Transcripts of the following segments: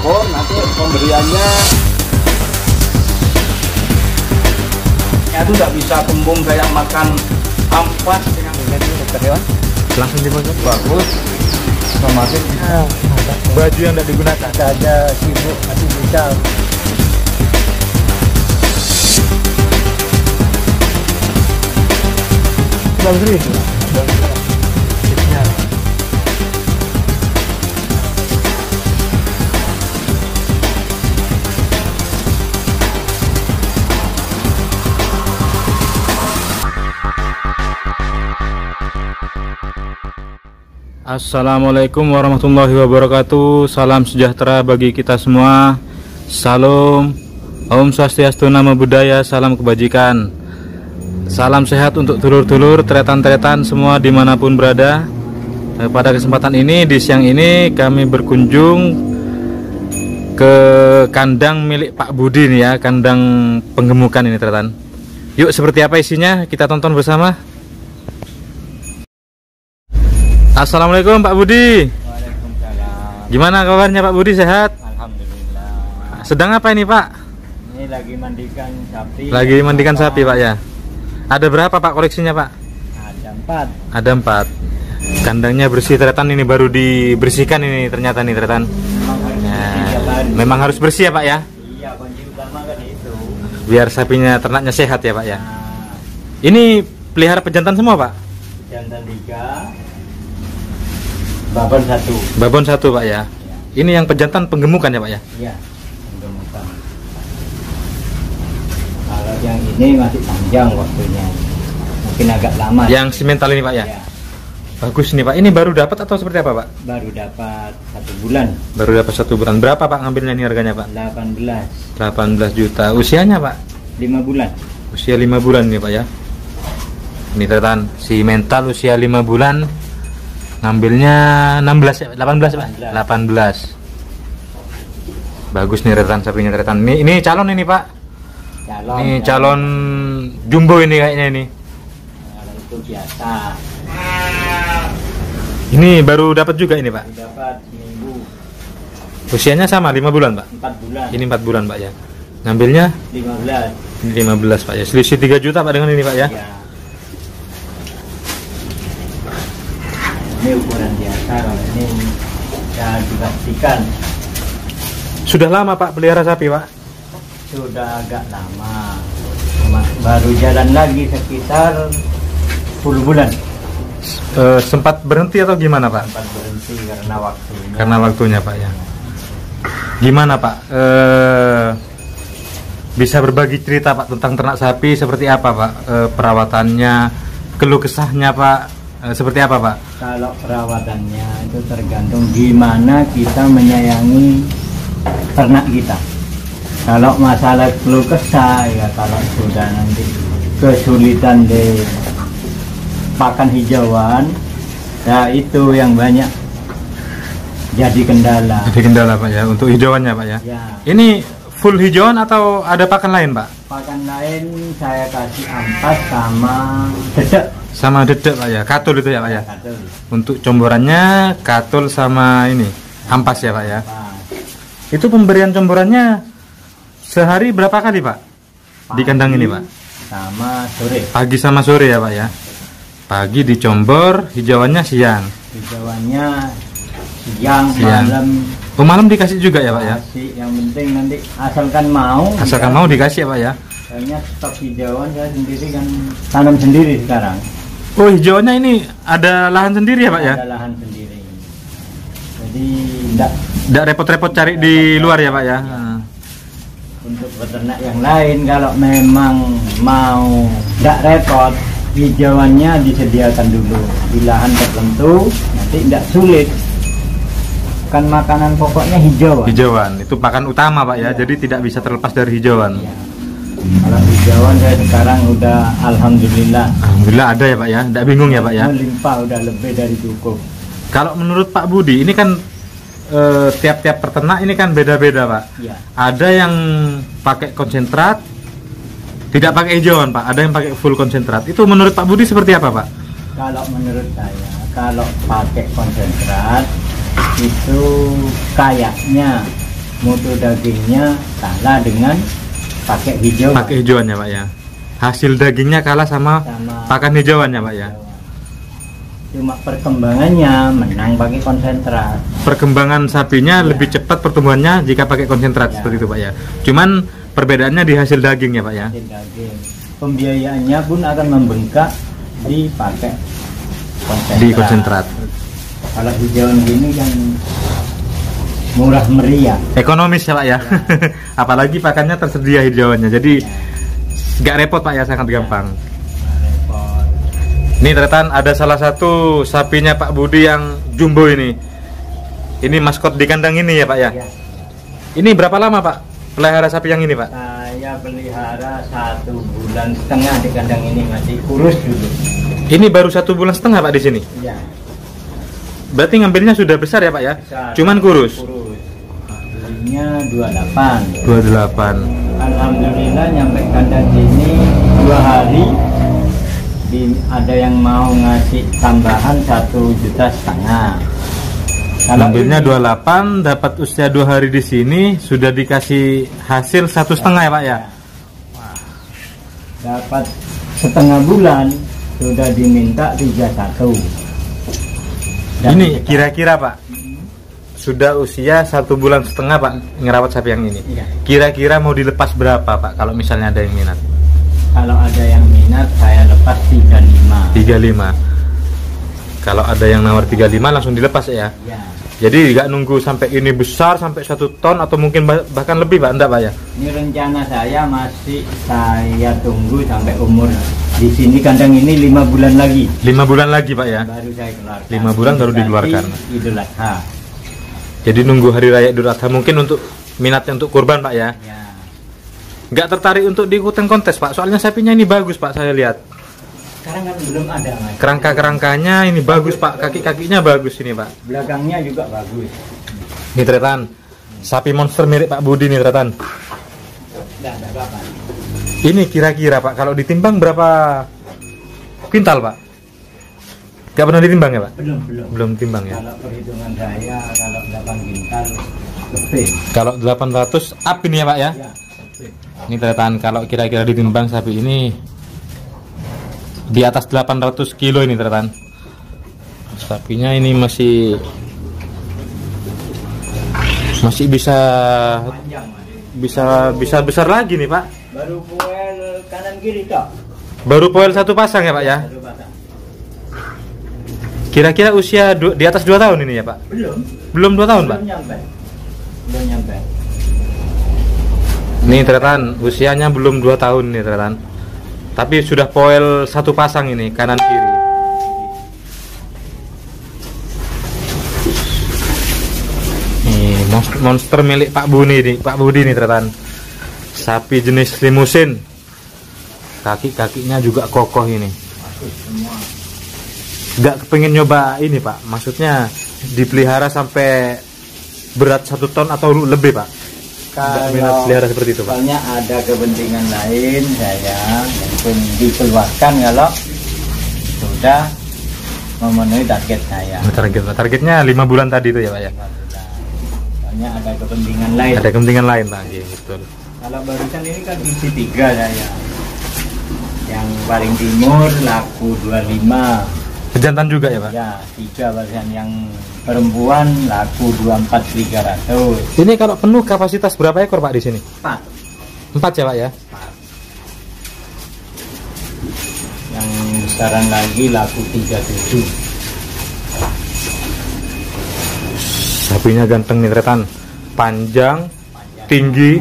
campur, nanti pemberiannya itu nggak bisa kembung kayak makan ampas dengan dokter hewan. Langsung dipotong. Bagus, otomatis. Baju yang tidak digunakan Ada sibuk masih bisa. bagus itu. Assalamualaikum warahmatullahi wabarakatuh. Salam sejahtera bagi kita semua. Salam, Om Swastiastu, Namo Buddhaya, salam kebajikan. Salam sehat untuk dulur-dulur, tretan-tretan semua dimanapun berada. Pada kesempatan ini, di siang ini kami berkunjung ke kandang milik Pak Budi nih ya, kandang penggemukan ini tretan. Yuk, seperti apa isinya kita tonton bersama. Assalamualaikum Pak Budi. Waalaikumsalam. Gimana kabarnya Pak Budi, sehat? Alhamdulillah. Sedang apa ini Pak? Ini lagi mandikan sapi. Lagi mandikan sapi Pak ya. Ada berapa Pak koleksinya Pak? Ada 4. Ada 4. Kandangnya bersih tretan, ini baru dibersihkan ini ternyata nih tretan. Memang harus bersih ya Pak ya? Iya, kunci utama kan itu. Biar sapinya ternaknya sehat ya Pak ya. Nah, Ini pelihara pejantan semua Pak? jantan 3, babon 1. Babon 1 Pak ya. Ini yang pejantan penggemukan ya Pak ya? Iya, penggemukan. Kalau yang ini masih panjang waktunya, mungkin agak lama. Yang simental ini Pak ya? Iya, Bagus nih Pak. Ini baru dapat atau seperti apa Pak? baru dapat 1 bulan. Baru dapat 1 bulan. Berapa Pak ngambilnya ini harganya Pak? 18. 18 juta. Usianya Pak? 5 bulan. Usia 5 bulan nih Pak ya. Ini tretan si mental usia 5 bulan. Ngambilnya 16 ya, 18 Pak? 18. Bagus nih tretan sapinya tretan. Ini calon ini Pak. Calon. Ini calon jumbo ini kayaknya ini. Kalau itu biasa. Ini baru dapat juga ini Pak. Dapat seminggu. Usianya sama 5 bulan Pak. 4 bulan. Ini 4 bulan Pak ya. Ngambilnya 15. ini 15 Pak ya. Selisih 3 juta Pak dengan ini Pak ya. Ya. Ini ukuran biasa, kalau ini ya dipastikan Sudah lama Pak pelihara sapi Pak? sudah agak lama. Baru jalan lagi sekitar 10 bulan. Sempat berhenti atau gimana Pak? Sempat berhenti karena waktunya. Karena waktunya Pak ya. Gimana Pak? Bisa berbagi cerita Pak tentang ternak sapi seperti apa Pak? Perawatannya, keluh kesahnya Pak, seperti apa Pak? Kalau perawatannya itu tergantung gimana kita menyayangi ternak kita. Kalau masalah keluh kesah ya, kalau sudah nanti kesulitan di pakan hijauan, ya itu yang banyak jadi kendala. Jadi kendala Pak ya untuk hijauannya Pak ya. Ya, Ini full hijauan atau ada pakan lain Pak? pakan lain saya kasih ampas sama dedek. Sama dedek Pak ya, katul itu ya Pak ya. Katul. Untuk comborannya katul sama ini ampas ya Pak ya. Pas. Itu pemberian comborannya sehari berapa kali Pak? Di kandang ini Pak? Sama sore. Pagi sama sore ya Pak ya. Pagi dicombor, hijauannya siang. Hijauannya siang, Siang. malam. Oh, malam dikasih juga ya Pak ya? Kasih, yang penting nanti asalkan mau. Asalkan mau dikasih ya Pak ya. Soalnya stok hijauan saya sendiri kan tanam sendiri sekarang. Oh, hijauannya ini ada lahan sendiri ya Pak ya? Ada lahan sendiri. Jadi enggak Tidak repot-repot cari di luar ya Pak ya? untuk peternak yang lain, kalau memang mau enggak repot, hijauannya disediakan dulu di lahan tertentu, nanti enggak sulit. Kan makanan pokoknya hijauan. Hijauan, itu pakan utama Pak ya, Iya. jadi tidak bisa terlepas dari hijauan. Ya. Kalau hijauan saya sekarang udah alhamdulillah. Alhamdulillah ada ya Pak ya, tidak bingung ya Pak ya. Melimpah, udah lebih dari cukup. Kalau menurut Pak Budi, ini kan tiap-tiap peternak ini kan beda-beda Pak. Ya. Ada yang pakai konsentrat, tidak pakai hijauan Pak. Ada yang pakai full konsentrat. Itu menurut Pak Budi seperti apa Pak? Kalau menurut saya, kalau pakai konsentrat itu kayaknya mutu dagingnya kalah dengan pakai hijau. Pakai hijauan ya Pak ya. Hasil dagingnya kalah sama pakan hijauan ya Pak ya. Cuma perkembangannya menang pakai konsentrat. Perkembangan sapinya lebih cepat pertumbuhannya jika pakai konsentrat seperti itu Pak ya. Cuman perbedaannya di hasil daging ya Pak ya. Hasil daging. Pembiayaannya pun akan membengkak dipakai konsentrat. Di konsentrat. Kalau hijauan gini kan murah meriah. Ekonomis ya Pak ya. Apalagi pakannya tersedia hijauannya. Jadi nggak repot Pak ya, sangat gampang. Ini ternyata ada salah satu sapinya Pak Budi yang jumbo ini. Ini maskot di kandang ini ya Pak ya. Ini berapa lama Pak pelihara sapi yang ini Pak? Saya pelihara 1,5 bulan di kandang ini, masih kurus dulu. Ini baru 1,5 bulan Pak di sini. Iya. Berarti ngambilnya sudah besar ya Pak ya? Besar. Cuman kurus. Belinya 28. 28. Alhamdulillah nyampe kandang sini 2 hari. Ada yang mau ngasih tambahan 1,5 juta. Ngambilnya 28, dapat usia 2 hari di sini, sudah dikasih hasil 1,5 ya Pak ya? Wah, dapat setengah bulan sudah diminta 31. Ini kira-kira Pak, sudah usia 1,5 bulan Pak ngerawat sapi yang ini. Iya. Kira-kira mau dilepas berapa Pak kalau misalnya ada yang minat? Kalau ada yang minat saya lepas 35. 35. Kalau ada yang nawar 35 langsung dilepas ya? Ya. Jadi nggak nunggu sampai ini besar sampai 1 ton atau mungkin bahkan lebih Pak, enggak Pak ya? Ini rencana saya masih saya tunggu sampai umur di sini kandang ini 5 bulan lagi. 5 bulan lagi Pak ya? Baru saya keluarkan. 5 bulan baru dikeluarkan. Idul Adha. Jadi nunggu hari raya Idul Adha, mungkin untuk minatnya untuk kurban Pak ya? Ya. Nggak tertarik untuk diikutin kontes Pak, soalnya sapinya ini bagus Pak, saya lihat. Sekarang kan belum ada Mas. Kerangka-kerangkanya ini bagus Pak, kaki-kakinya bagus ini Pak. Belakangnya juga bagus. Ini tretan, sapi monster milik Pak Budi nih tretan. Tidak ada apa-apa. Ini kira-kira Pak, kalau ditimbang berapa kuintal Pak? Nggak pernah ditimbang ya Pak? Belum timbang ya? Kalau perhitungan saya, kalau 8 kintal lebih. Kalau 800 up ini ya Pak ya? Ya, Ini tretan, kalau kira-kira ditimbang sapi ini di atas 800 kilo ini tretan. Sapinya ini masih bisa panjang Mas. bisa besar lagi nih Pak. Baru poel kanan kiri toh. Baru poel 1 pasang ya Pak ya? Satu batang. Kira-kira usia di atas 2 tahun ini ya Pak? Belum 2 tahun Pak? Belum nyampe. Nih tretan, usianya belum 2 tahun nih tretan. Tapi sudah poel 1 pasang ini kanan kiri. Nih monster milik Pak Budi nih tretan. Sapi jenis limusin. Kaki-kakinya juga kokoh ini. Gak kepengen nyoba ini Pak. Maksudnya dipelihara sampai berat 1 ton atau lebih Pak. Kalau pelihara seperti itu Pak. soalnya ada kepentingan lain saya yang dikeluarkan kalau sudah memenuhi target saya. Targetnya 5 bulan tadi itu ya Pak ya. Soalnya ada kepentingan lain. Ada kepentingan lain Pak. Iya, betul. Kalau barusan ini kan isi 3 saya. Yang paling timur laku 25. Jantan juga ya Pak? Ya, 3 barusan. Yang perempuan laku 24.300. Ini kalau penuh kapasitas berapa ekor Pak di sini? 4. 4 ya Pak ya? 4. Yang besaran lagi laku 37. Sapinya ganteng nih tretan. Panjang, tinggi.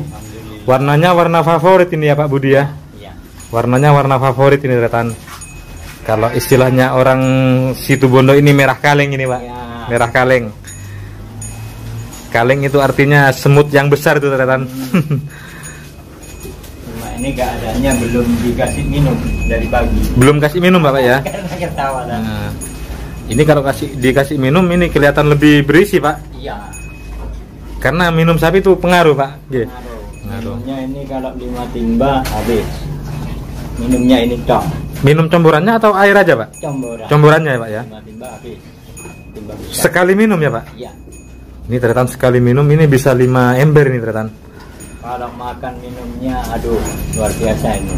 Warnanya warna favorit ini ya Pak Budi ya? Iya. Warnanya warna favorit ini tretan. Kalau istilahnya orang Situbondo ini merah kaleng ini Pak. Ya. Merah kaleng. Kaleng itu artinya semut yang besar itu tretan. Cuma ini keadaannya belum dikasih minum dari pagi. Belum kasih minum Bapak ya? Karena ketawa lah. Nah, ini kalau dikasih minum ini kelihatan lebih berisi Pak. Iya. Karena minum sapi itu pengaruh Pak. Nggih. Pengaruh. Minumnya ini kalau 5 timba habis. Minumnya ini tok. Minum comborannya atau air aja Pak? Comboran. Comborannya ya Pak ya? 5 timba habis. Timba besar. Sekali minum ya Pak? Iya. Ini Tretan sekali minum ini bisa 5 ember ini Tretan. Kalau makan minumnya, aduh luar biasa ini.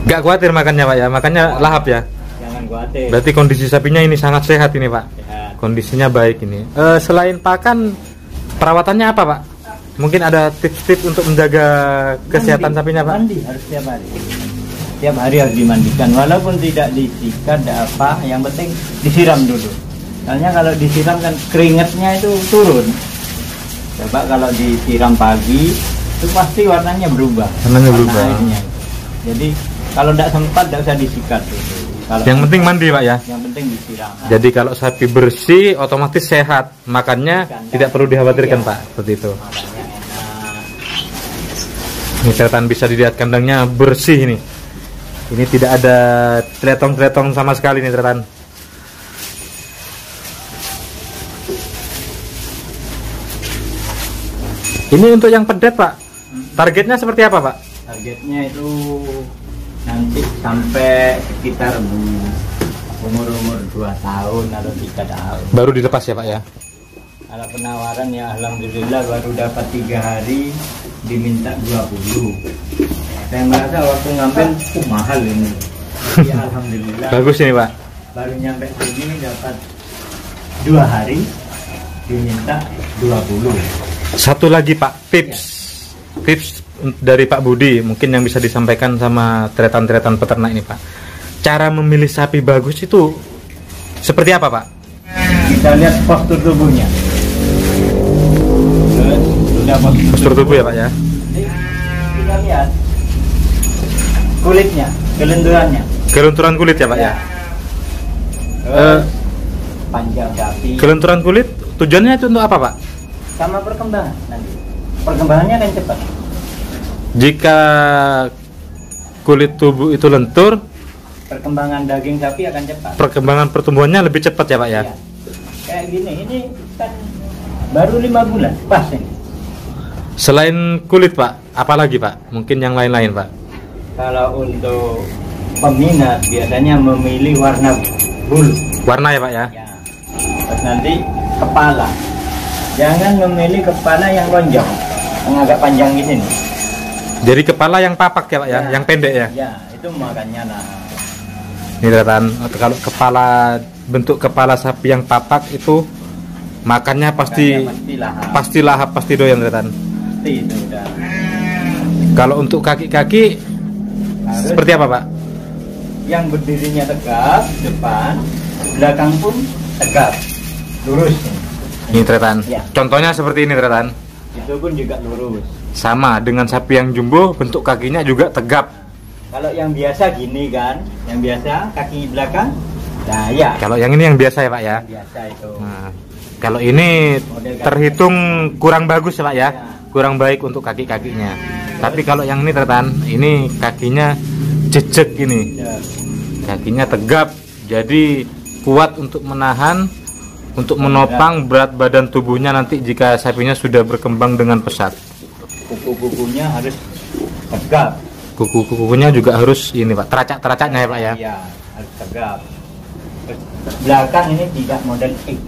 Gak khawatir makannya Pak ya, makannya lahap ya. Jangan khawatir. Berarti kondisi sapinya ini sangat sehat ini Pak. Sehat. Kondisinya baik ini. Selain pakan, perawatannya apa Pak? Mungkin ada tips-tips untuk menjaga kesehatan sapinya Pak? Mandi harus tiap hari. Tiap hari harus dimandikan, walaupun tidak disikat, tidak apa, yang penting disiram dulu. Soalnya kalau disiram kan keringatnya itu turun. Coba kalau disiram pagi, itu pasti warnanya berubah. Warnanya berubah. Airnya. Jadi kalau tidak sempat, tidak usah disikat dulu. Kalau yang penting mandi Pak ya? Yang penting disiram. Jadi kalau sapi bersih, otomatis sehat. Makannya tidak perlu dikhawatirkan Pak, seperti itu. Makanya enak. Ini Tretan bisa dilihat kandangnya bersih ini. Ini tidak ada teletong-teletong sama sekali nih Tretan. Ini untuk yang pedet Pak. Targetnya seperti apa Pak? Targetnya itu nanti sampai sekitar umur 2 tahun atau 3 tahun. Baru dilepas ya Pak ya? Kalau penawaran ya alhamdulillah baru dapat 3 hari diminta 20. Saya merasa waktu ngambil mahal ini. Ya alhamdulillah. Bagus ini Pak. Baru nyampe sini dapat 2 hari diminta 20. Satu lagi Pak, tips dari Pak Budi mungkin yang bisa disampaikan sama tretan-tretan peternak ini Pak. Cara memilih sapi bagus itu seperti apa Pak? Kita lihat postur tubuhnya. Sudah Postur tubuh ya Pak ya. Jadi, kita lihat kulitnya, kelenturannya. Kelenturan kulit ya Pak ya. Terus, panjang sapi. Kelenturan kulit tujuannya itu untuk apa Pak? Sama perkembangan nanti. Perkembangannya akan cepat. Jika kulit tubuh itu lentur, Perkembangan daging sapi akan cepat. perkembangan pertumbuhannya lebih cepat ya Pak ya. Iya. Kayak gini, ini kan baru 5 bulan, pas ini. Selain kulit Pak, apalagi Pak? Mungkin yang lain-lain Pak. Kalau untuk peminat biasanya memilih warna bulu. Warna ya Pak ya. Ya. Terus nanti kepala. Jangan memilih kepala yang lonjong, yang agak panjang gini nih. Jadi kepala yang papak ya Pak ya, yang pendek ya. Ya, itu makanya lah. Ini Tretan, kalau bentuk kepala sapi yang papak itu makannya pasti pasti lahap, pasti doyan Tretan. pasti itu udah. Kalau untuk kaki-kaki Harus seperti apa Pak? yang berdirinya tegap depan, belakang pun tegap, lurus. Ini Tretan. Ya. Contohnya seperti ini Tretan. Itu pun juga lurus. Sama dengan sapi yang jumbo, bentuk kakinya juga tegap. Kalau yang biasa gini kan, yang biasa kaki belakang, nah ya. Kalau yang ini yang biasa ya Pak ya. Biasa itu. Nah, kalau ini terhitung kurang bagus ya Pak ya, kurang baik untuk kaki-kakinya. Tapi kalau yang ini Tretan, ini kakinya jejek ini, Ya. kakinya tegap, jadi kuat untuk menahan, untuk menopang berat badan tubuhnya nanti jika sapinya sudah berkembang dengan pesat. Kuku-kukunya harus tegap. Kuku-kukunya juga harus ini Pak, teracak-teracaknya ya Pak ya. Iya, harus tegap. Terus belakang ini tidak model X.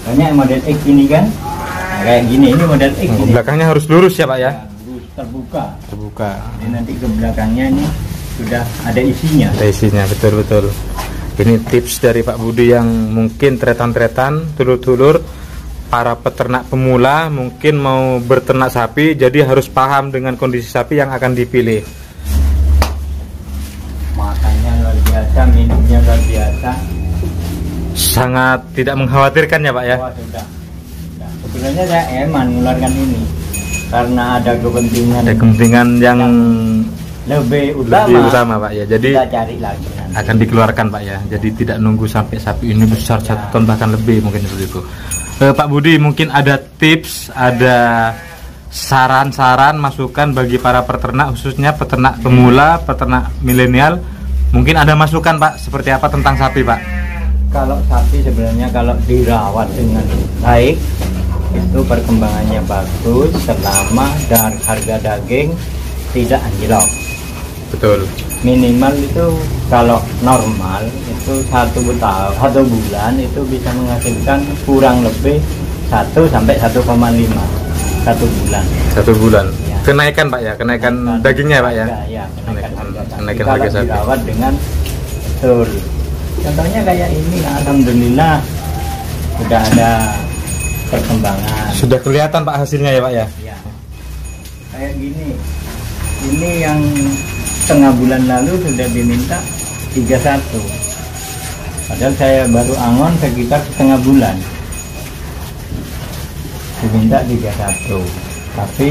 Banyak model X ini kan, nah, kayak gini, ini model X ini. Belakangnya harus lurus ya Pak ya. Lurus, terbuka. Terbuka. Jadi nanti ke belakangnya ini sudah ada isinya. Ada isinya, betul-betul. Ini tips dari Pak Budi yang mungkin tretan-tretan, dulur-dulur, para peternak pemula mungkin mau berternak sapi, jadi harus paham dengan kondisi sapi yang akan dipilih. Makannya luar biasa, minumnya luar biasa. Sangat tidak mengkhawatirkan ya Pak ya. Wah, sudah. Sebenarnya saya eman mengeluarkan ini karena ada kepentingan. Ada kepentingan yang lebih utama Pak ya. Jadi kita cari lagi nanti. akan dikeluarkan Pak ya. Jadi tidak nunggu sampai sapi ini besar 1 ton bahkan lebih mungkin seperti itu. Pak Budi mungkin ada tips, ada saran-saran, masukan bagi para peternak khususnya peternak pemula, peternak milenial. Mungkin ada masukan Pak seperti apa tentang sapi Pak? Kalau sapi sebenarnya kalau dirawat dengan baik itu perkembangannya bagus selama dan harga daging tidak anjlok. Betul. Minimal itu kalau normal itu 1 bulan itu bisa menghasilkan kurang lebih 1 sampai 1,5 satu bulan. 1 bulan. Ya. Kenaikan Pak ya, kenaikan dagingnya Pak ya. Ya, Kenaikan kalau harga sapi. dirawat dengan betul. Contohnya kayak ini, alhamdulillah sudah ada perkembangan. Sudah kelihatan Pak hasilnya ya Pak ya. Ya. Kayak gini. Ini yang setengah bulan lalu sudah diminta 31. Padahal saya baru angon sekitar setengah bulan. Diminta 31. Tapi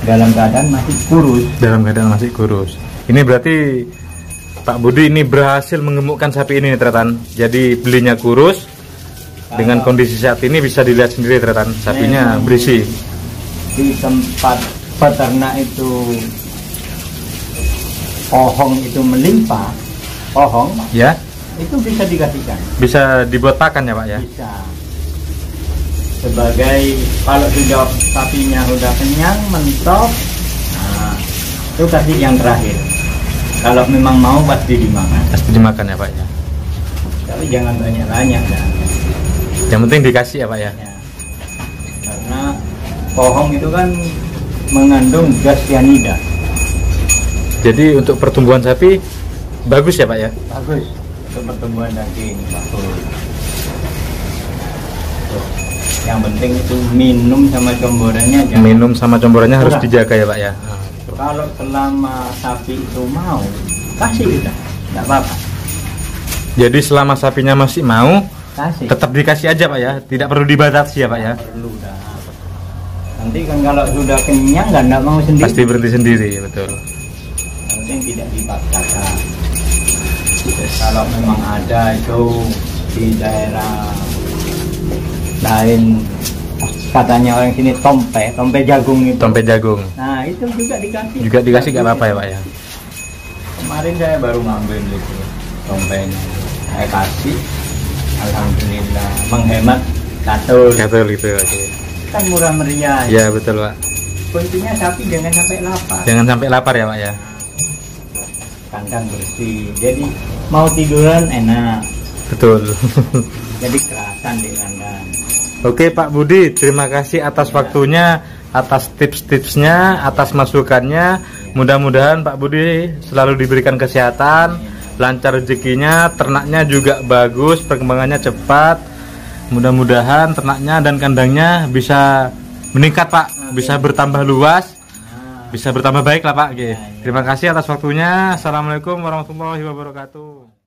dalam keadaan masih kurus. Dalam keadaan masih kurus. Ini berarti Pak Budi ini berhasil mengemukkan sapi ini Tretan. Jadi belinya kurus. Dengan kondisi saat ini bisa dilihat sendiri Tretan. Sapinya berisi. Di tempat peternak itu pohong itu melimpah, pohong Ya. itu bisa dikasihkan. Bisa dibuat pakan ya Pak ya. Bisa. Sebagai kalau sudah sapinya udah kenyang, mentok, nah, itu kasih yang terakhir. Kalau memang mau pasti dimakan. Pasti dimakan ya Pak ya. Tapi jangan banyak-banyak dah. Yang penting dikasih ya Pak ya. Ya. Karena pohong itu kan mengandung gas cyanida. Jadi untuk pertumbuhan sapi bagus ya Pak ya. Bagus untuk pertumbuhan daging, bagus. Tuh. Yang penting itu minum sama comborannya jangan. Minum sama comborannya harus Kurang. dijaga ya Pak ya. Kalau selama sapi itu mau, kasih udah, nggak apa-apa. Jadi selama sapinya masih mau, Kasih. tetap dikasih aja Pak ya. Tidak perlu dibatasi ya Pak ya. Perlu dah. Nanti kan kalau sudah kenyang nggak mau sendiri. Pasti berhenti sendiri, betul. Yang penting tidak dipaksakan. Kalau memang ada itu di daerah lain, katanya orang sini tompe jagung itu. Tompe jagung Nah itu juga dikasih. juga dikasih nggak apa-apa ya Pak ya. Kemarin saya baru ngambil itu tompenya, saya kasih, alhamdulillah menghemat satu. Betul gitu. Oke. Kan murah meriah. Ya betul Pak. Kuncinya sapi jangan sampai lapar. Jangan sampai lapar ya Pak ya. Kandang bersih. Jadi mau tiduran enak. Betul. Jadi kerasan di kandang. Oke Pak Budi, terima kasih atas waktunya, atas tips-tipsnya, atas masukannya. Mudah-mudahan Pak Budi selalu diberikan kesehatan, lancar rezekinya, ternaknya juga bagus, perkembangannya cepat. Mudah-mudahan ternaknya dan kandangnya bisa meningkat Pak, bisa bertambah luas, bisa bertambah baik lah Pak. Oke. Terima kasih atas waktunya. Assalamualaikum warahmatullahi wabarakatuh.